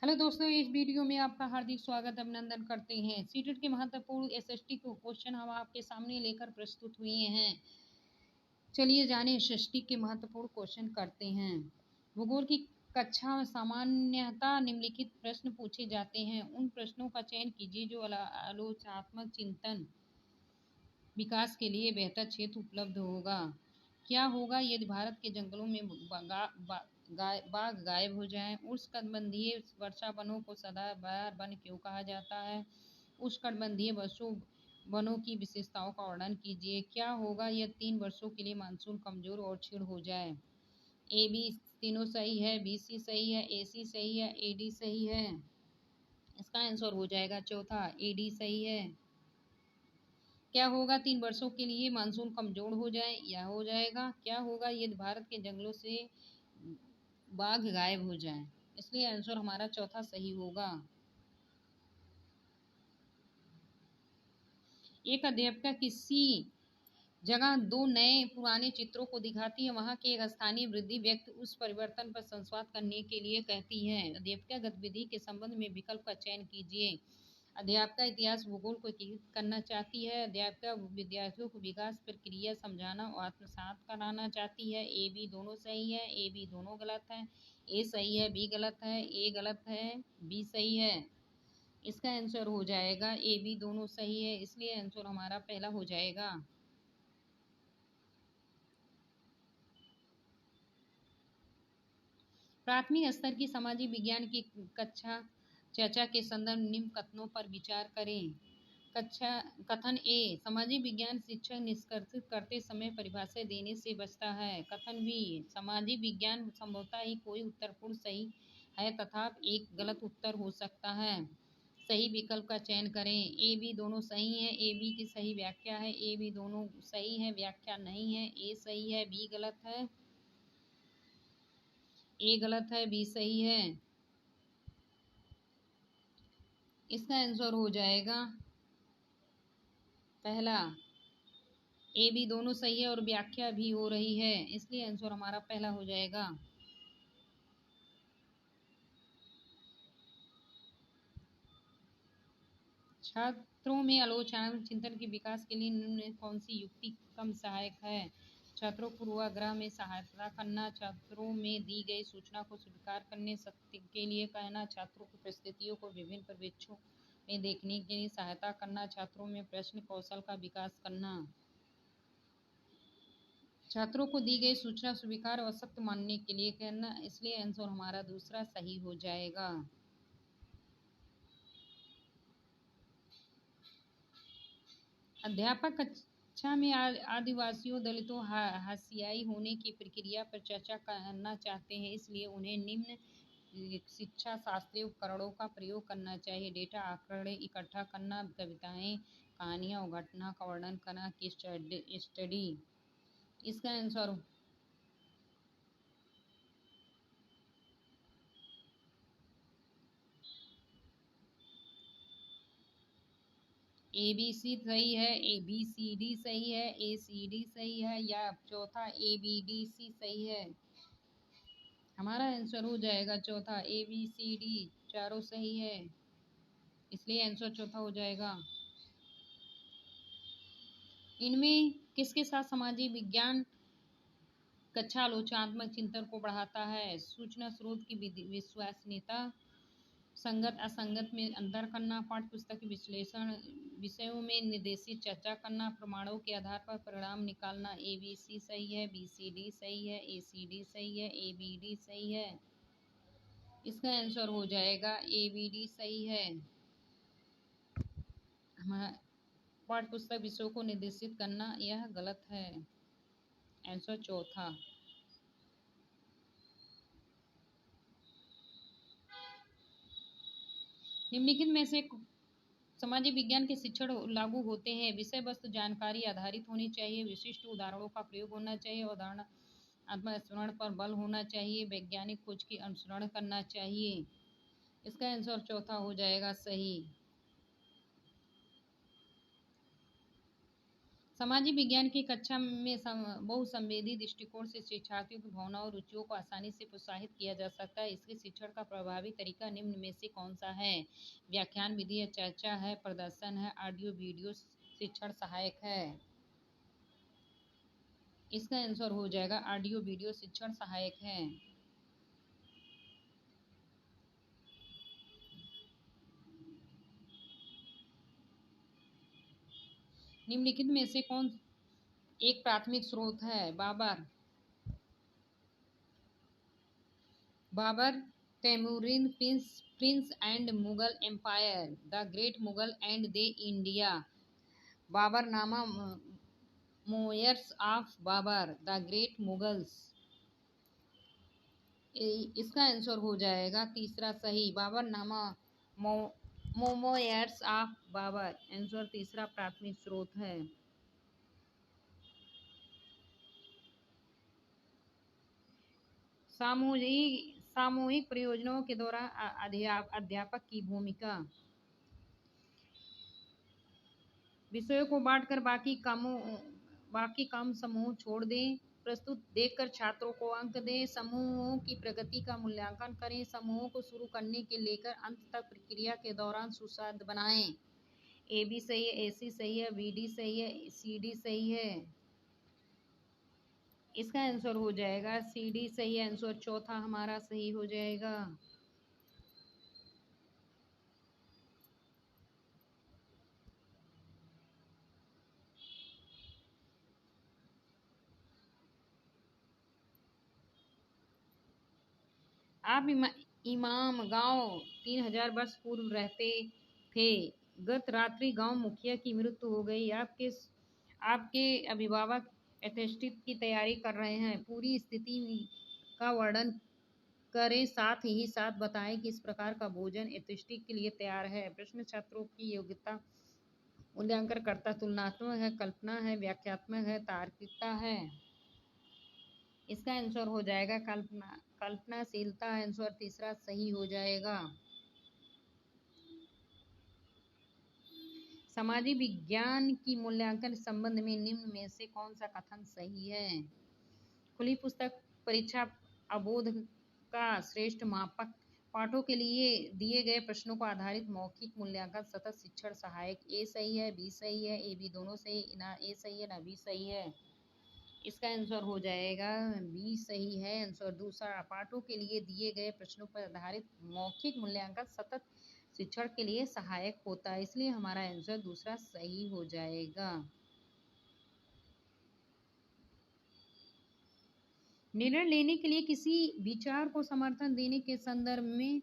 Hello दोस्तों, इस video में आपका हार्दिक स्वागत अभिनंदन करते हैं। सीटेट के महत्वपूर्ण एसएसटी को क्वेश्चन हम आपके सामने लेकर प्रस्तुत हुए हैं। चलिए जाने एसएसटी के महत्वपूर्ण क्वेश्चन करते हैं। भूगोल की कक्षा में सामान्यतः निम्नलिखित प्रश्न पूछे जाते हैं। उन प्रश्नों का चयन कीजिए जो आलोचनात्मक चिंतन विकास के लिए बेहतर क्षेत्र उपलब्ध होगा। क्या होगा यदि भारत के जंगलों में बाघ गायब हो जाएं? उष्णकटिबंधीय वर्षा वनों को सदाबहार वन क्यों कहा जाता है? उष्णकटिबंधीय वनों की विशेषताओं का वर्णन कीजिए। क्या होगा यदि 3 वर्षों के लिए मानसून कमजोर और क्षीण हो जाए? ए बी तीनों सही है, बी सी सही है, ए सी सही है, ए डी सही है। इसका आंसर हो जाएगा चौथा, ए डी सही है। क्या होगा 3 वर्षों के लिए मानसून कमजोर हो जाए? या हो जाएगा क्या होगा यदि भारत के जंगलों से बाघ गायब हो जाए? इसलिए आंसर हमारा चौथा सही होगा। एक अध्यापिका किसी जगह 2 नए पुराने चित्रों को दिखाती है। वहां के एक स्थानीय वृद्धि व्यक्ति उस परिवर्तन पर संवाद करने के लिए कहती है। अध्यापिका गतिविधि के संबंध में विकल्प का चयन कीजिए। अध्यापिका इतिहास भूगोल को एकीकृत करना चाहती है। अध्यापिका विद्यार्थियों को विकास प्रक्रिया समझाना और आत्मसात कराना चाहती है। ए बी दोनों सही है, ए बी दोनों गलत है। ए सही है, बी गलत है, ए गलत है, बी सही है। इसका आंसर हो जाएगा ए बी दोनों सही है। इसलिए आंसर हमारा पहला हो जाएगा। प्राथमिक स्तर की सामाजिक विज्ञान की कक्षा चर्चा के संदर्भ निम्न कथनों पर विचार करें। कथन ए, सामाजिक विज्ञान शिक्षक निष्कर्षित करते समय परिभाषा देने से बचता है। कथन बी, सामाजिक विज्ञान संभवतः ही कोई उत्तर पूर्ण सही है तथा एक गलत उत्तर हो सकता है। सही विकल्प का चयन करें। ए बी दोनों सही है, ए बी की सही व्याख्या है, ए बी दोनों सही है, व्याख्या नहीं है। ए सही है, बी गलत है, ए गलत है, बी सही है। इसका आंसर हो जाएगा पहला, ए बी दोनों सही है और व्याख्या भी हो रही है। इसलिए आंसर हमारा पहला हो जाएगा। छात्रों में आलोचनात्मक चिंतन के विकास के लिए निम्न कौन सी युक्ति कम सहायक है? छात्रों को पूर्वाग्रह में सहायता करना, छात्रों में दी गई सूचना को स्वीकार करने सत्य के लिए कहना, छात्रों की परिस्थितियों को विभिन्न परिप्रेक्ष्यों में देखने के लिए सहायता करना, छात्रों में प्रश्न कौशल का विकास करना। छात्रों को दी गई सूचना स्वीकार और सत्य मानने के लिए कहना। इसलिए आंसर हमारा दूसरा सही हो जाएगा। अध्यापक कक्षा में आदिवासियों, दलितों, हाशियाई होने की प्रक्रिया पर चर्चा करना चाहते हैं। इसलिए उन्हें निम्न शिक्षा शास्त्रीय उपकरणों का प्रयोग करना चाहिए। डेटा आंकड़े इकट्ठा करना, कविताएं, कहानियां और घटना का वर्णन करना की स्टडी। इसका आंसर ए बी सी सही है, ए बी सी डी सही है, ए सी डी सही है, या चौथा ए बी डी सी सही है। हमारा आंसर हो जाएगा चौथा, ए बी सी डी चारों सही है। इसलिए आंसर चौथा हो जाएगा। इनमें किसके साथ सामाजिक विज्ञान कक्षा आलोचनात्मक चिंतन को बढ़ाता है? सूचना स्रोत की विश्वसनीयता, संगत असंगत में अंतर करना, पाठ्य पुस्तक विश्लेषण, विषयों में निर्देशित चर्चा करना, प्रमाणों के आधार पर परिणाम निकालना। ए बी सी सही है, बी सी डी सही है, ए सी डी सही है, ए बी डी सही है। इसका आंसर हो जाएगा ए बी डी सही है। पाठ्य पुस्तक विषयों को निर्देशित करना यह गलत है। आंसर चौथा। निम्नलिखित में से सामाजिक विज्ञान के शिक्षण लागू होते हैं। विषय वस्तु जानकारी आधारित होनी चाहिए, विशिष्ट उदाहरणों का प्रयोग होना चाहिए, उदाहरण आत्मस्मरण पर बल होना चाहिए, वैज्ञानिक खोज की अनुसरण करना चाहिए। इसका आंसर चौथा हो जाएगा सही। सामाजिक विज्ञान की कक्षा में बहुसंवेदी दृष्टिकोण से शिक्षार्थियों की भावनाओं और रुचियों को आसानी से प्रोत्साहित किया जा सकता है। इसके शिक्षण का प्रभावी तरीका निम्न में से कौन सा है? व्याख्यान विधि है, चर्चा है, प्रदर्शन है, ऑडियो वीडियो शिक्षण सहायक है। इसका आंसर हो जाएगा ऑडियो वीडियो शिक्षण सहायक है। निम्नलिखित में से कौन एक प्राथमिक स्रोत है? Babur, Timurid, prince and Mughal empire, the great Mughal and the India, Baburnama, memoirs of Babur, the great Mughals. इसका आंसर हो जाएगा तीसरा सही, Baburnama, memoirs of Babur. Answer तीसरा प्राथमिक स्रोत है। सामूहिक प्रयोजनों के दौरान अध्यापक की भूमिका। विषयों को बांटकर बाकी काम समूह छोड़ दें। प्रस्तुत देखकर छात्रों को अंक दें। समूहों की प्रगति का मूल्यांकन करें। समूहों को शुरू करने के लेकर अंत तक प्रक्रिया के दौरान सुसंगत बनाएं। ए बी सही है, ए सी सही है, बी डी सही है, सी डी सही है। इसका आंसर हो जाएगा सी डी सही है। आंसर चौथा हमारा सही हो जाएगा। आप इमाम गांव 3000 वर्ष पूर्व रहते थे। गत रात्रि गांव मुखिया की मृत्यु हो गई। आपके अभिभावक एटेस्टेट की तैयारी कर रहे हैं। पूरी स्थिति का वर्णन करें, साथ ही साथ बताएं कि इस प्रकार का भोजन एटेस्टेट के लिए तैयार है। प्रश्न छात्रों की योग्यता मूल्यांकन करता तुलनात्मक है, कल्पना है, व्याख्यात्मक है, तार्किकता है। इसका आंसर हो जाएगा कल्पनाशीलता। आंसर तीसरा सही हो जाएगा। सामाजिक विज्ञान की मूल्यांकन संबंध में निम्न में से कौन सा कथन सही है? खुली पुस्तक परीक्षा अवबोध का श्रेष्ठ मापक। पाठों के लिए दिए गए प्रश्नों को आधारित मौखिक मूल्यांकन सतत शिक्षण सहायक। ए सही है, बी सही है, ए बी दोनों सही, ना ए सही है ना बी सही है। इसका आंसर हो जाएगा बी सही है। आंसर दूसरा, पाठों के लिए दिए गए प्रश्नों पर आधारित मौखिक मूल्यांकन सतत शिक्षण के लिए सहायक होता है, इसलिए हमारा आंसर दूसरा सही हो जाएगा। निर्णय लेने के लिए किसी विचार को समर्थन देने के संदर्भ में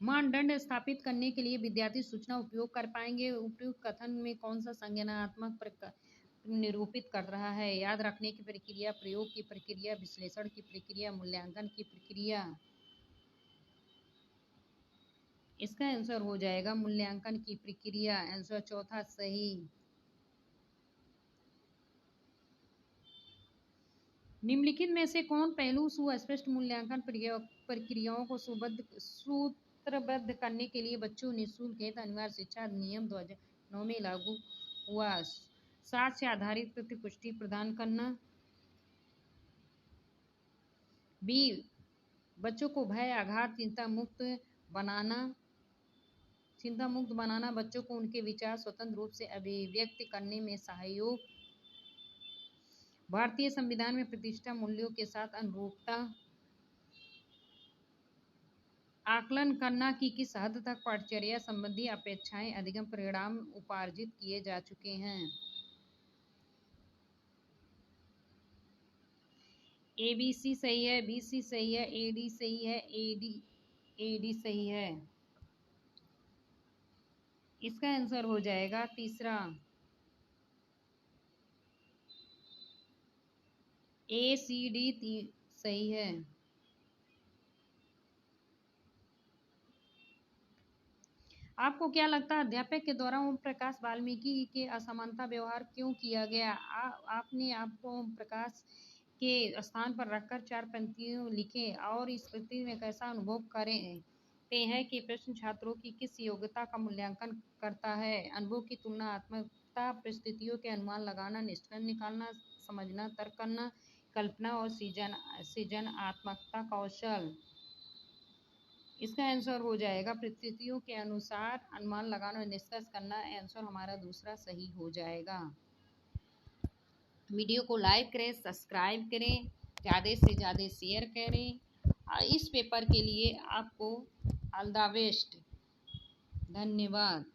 मानदंड स्थापित करने के लिए विद्यार्थी सूचना उपयोग कर पाएंगे। उपयुक्त कथन में कौन सा संज्ञानात्मक निरूपित कर रहा है? याद रखने की प्रक्रिया, प्रयोग की प्रक्रिया, विश्लेषण की प्रक्रिया, मूल्यांकन की प्रक्रिया। इसका आंसर हो जाएगा मूल्यांकन की प्रक्रिया। आंसर चौथा सही। निम्नलिखित में से कौन पहलू सुस्पष्ट मूल्यांकन प्रक्रियाओं को सूत्रबद्ध करने के लिए बच्चों निःशुल्क हेतु अनिवार्य शिक्षा अधिनियम 2009 में लागू हुआ? साक्ष्य आधारित प्रतिपुष्टि प्रदान करना। बी, बच्चों को भय, आघात, चिंता मुक्त बनाना, बच्चों को उनके विचार स्वतंत्र रूप से अभिव्यक्त करने में सहयोग। भारतीय संविधान में प्रतिष्ठा मूल्यों के साथ अनुरूपता। आकलन करना कि किस हद तक पाठचर्या संबंधी अपेक्षाएं अधिगम परिणाम उपार्जित किए जा चुके हैं। ए बी सी सही है, बी सी सही है, ए डी सही है, ए डी सही है। इसका आंसर हो जाएगा तीसरा, ए सी डी सही है। आपको क्या लगता है अध्यापक के द्वारा ओम प्रकाश वाल्मीकि के असमानता व्यवहार क्यों किया गया? आपने आपको ओम प्रकाश के स्थान पर रखकर 4 पंक्तियों लिखें और इस स्थिति में कैसा अनुभव करें। सकते हैं कि प्रश्न छात्रों की किस योग्यता का मूल्यांकन करता है। अनुभव की तुलनात्मकता, परिस्थितियों के अनुमान लगाना, निष्कर्ष निकालना, समझना, तर्क करना, कल्पना और सृजनात्मकता कौशल। इसका आंसर हो जाएगा परिस्थितियों के अनुसार अनुमान लगाना और निष्कर्ष करना। आंसर हमारा दूसरा सही हो जाएगा। वीडियो को लाइक करें, सब्सक्राइब करें, ज़्यादा से ज़्यादा शेयर करें। इस पेपर के लिए आपको ऑल द बेस्ट। धन्यवाद।